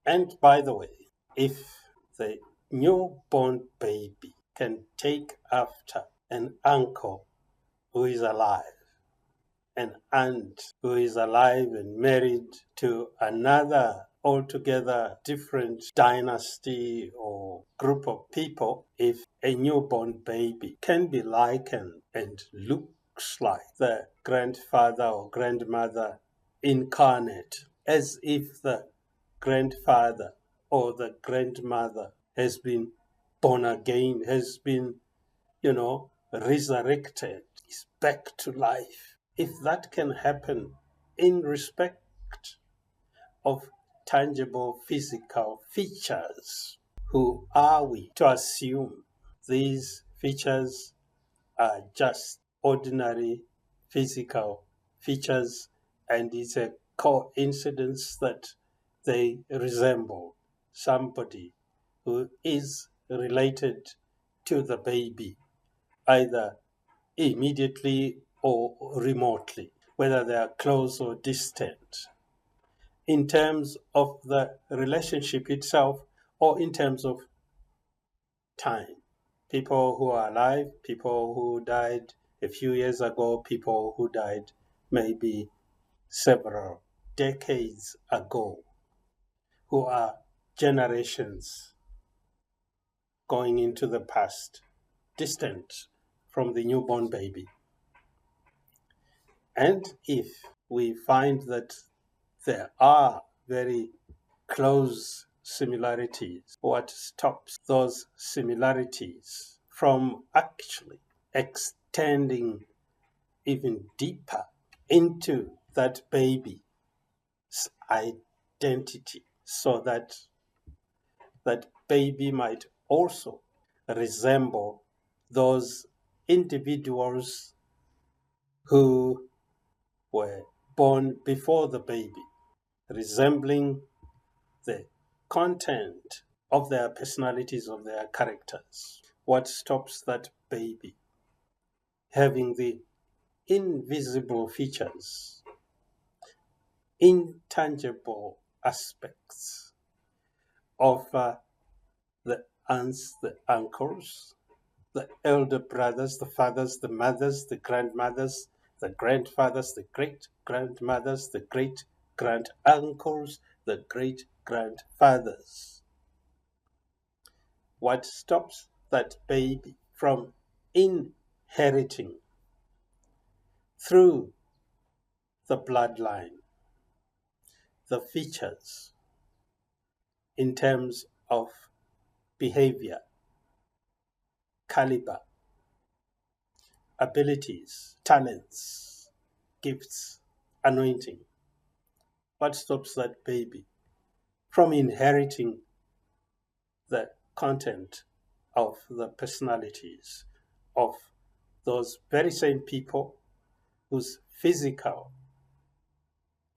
And by the way, if the newborn baby can take after an uncle who is alive, an aunt who is alive and married to another altogether different dynasty or group of people, if a newborn baby can be likened and looks like the grandfather or grandmother incarnate, as if the grandfather or the grandmother has been born again, has been, resurrected, is back to life. If that can happen in respect of tangible physical features, who are we to assume these features are just ordinary physical features and it's a coincidence that they resemble somebody who is related to the baby, either immediately or remotely, whether they are close or distant, in terms of the relationship itself or in terms of time. People who are alive, people who died a few years ago, people who died maybe several decades ago, who are generations going into the past, distant from the newborn baby. And if we find that there are very close similarities, what stops those similarities from actually extending even deeper into that baby's identity so that that baby might also resemble those individuals who were born before the baby, resembling the content of their personalities, of their characters. What stops that baby having the invisible features, intangible aspects of the aunts, the uncles, the elder brothers, the fathers, the mothers, the grandmothers, the grandfathers, the great grandmothers, the great grand uncles, the great grandfathers? What stops that baby from inheriting through the bloodline the features in terms of behavior, caliber, abilities, talents, gifts, anointing? What stops that baby from inheriting the content of the personalities of those very same people whose physical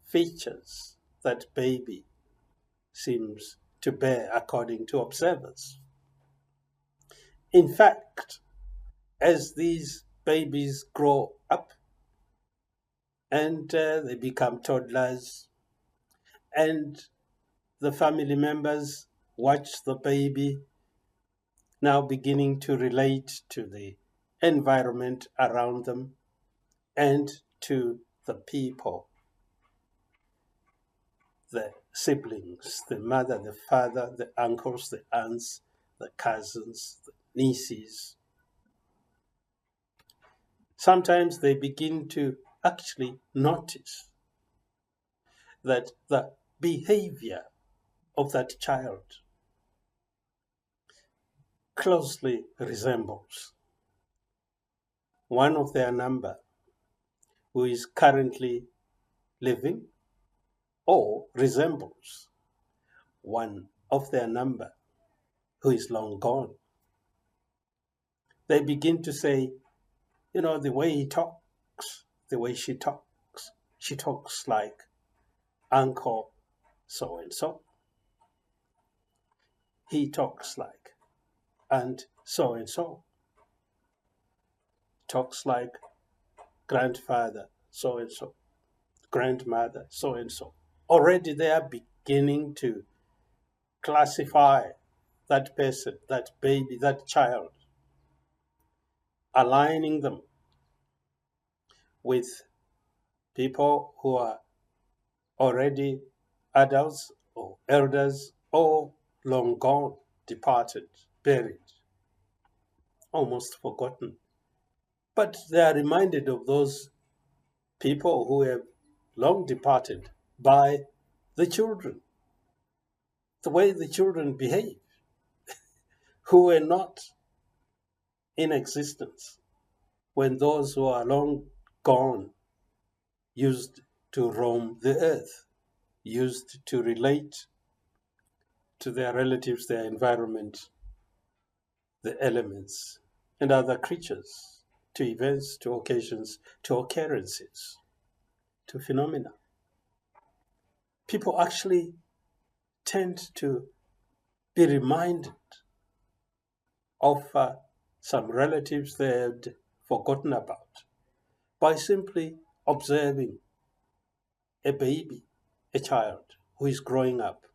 features that baby seems to bear according to observers? In fact, as these babies grow up and they become toddlers, and the family members watch the baby now beginning to relate to the environment around them and to the people, the siblings, the mother, the father, the uncles, the aunts, the cousins, the nieces. Sometimes they begin to actually notice that the behavior of that child closely resembles one of their number who is currently living, or resembles one of their number who is long gone. They begin to say, the way he talks, the way she talks like Uncle so and so. He talks like Aunt so and so. Talks like grandfather so and so, grandmother so and so. Already they are beginning to classify that person, that baby, that child, aligning them with people who are already adults or elders or long gone, departed, buried, almost forgotten. But they are reminded of those people who have long departed by the children, the way the children behave, who were not in existence when those who are long gone used to roam the earth, used to relate to their relatives, their environment, the elements, and other creatures, to events, to occasions, to occurrences, to phenomena. People actually tend to be reminded of some relatives they had forgotten about by simply observing a baby, a child who is growing up,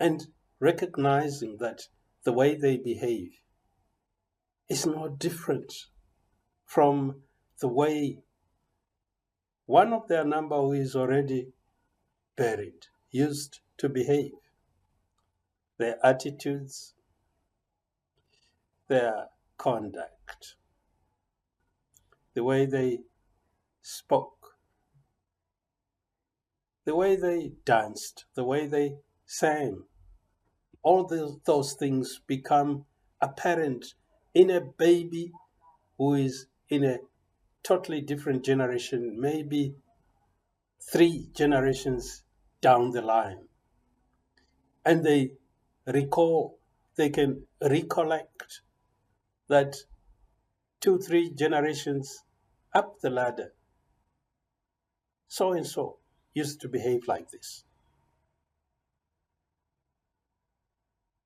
and recognizing that the way they behave is not different from the way one of their number who is already buried used to behave. Their attitudes, their conduct, the way they spoke, the way they danced, the way they sang, all those things become apparent in a baby who is in a totally different generation, maybe 3 generations down the line. And they can recollect that 2, 3 generations up the ladder, so and so used to behave like this.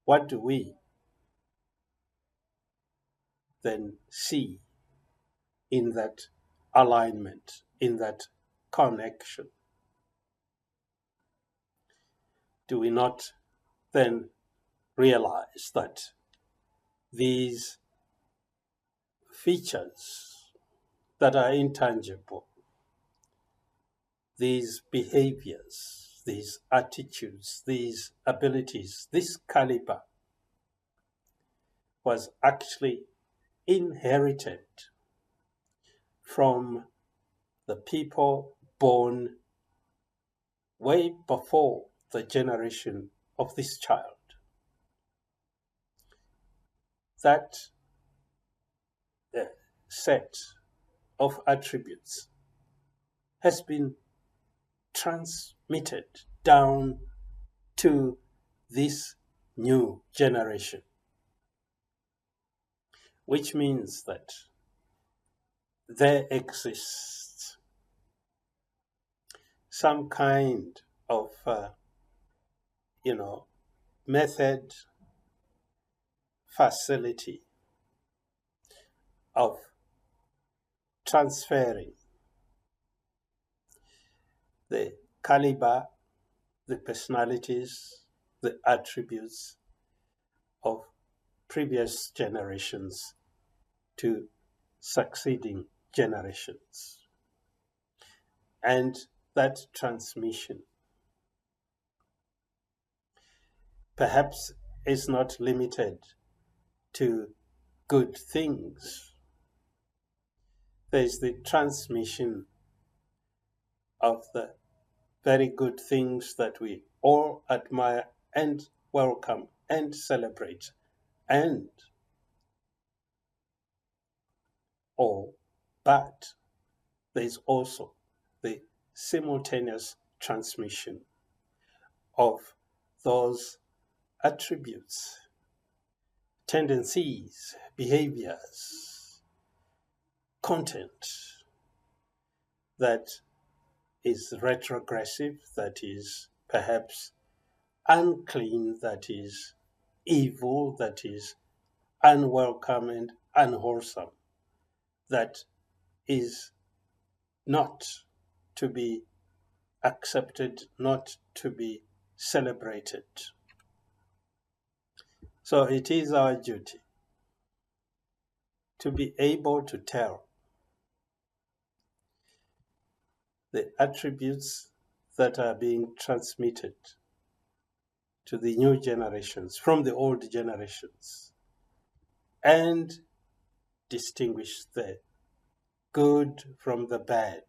What do we then see in that alignment, in that connection? Do we not then realize that these features that are intangible, these behaviors, these attitudes, these abilities, this caliber was actually inherited from the people born way before the generation of this child? That set of attributes has been transmitted down to this new generation, which means that there exists some kind of method, facility of transferring the caliber, the personalities, the attributes of previous generations to succeeding generations. And that transmission perhaps is not limited to good things. There's the transmission of the very good things that we all admire and welcome and celebrate, and all, but there's also the simultaneous transmission of those attributes, tendencies, behaviors, content that is retrogressive, that is perhaps unclean, that is evil, that is unwelcome and unwholesome, that is not to be accepted, not to be celebrated. So it is our duty to be able to tell the attributes that are being transmitted to the new generations from the old generations and distinguish the good from the bad,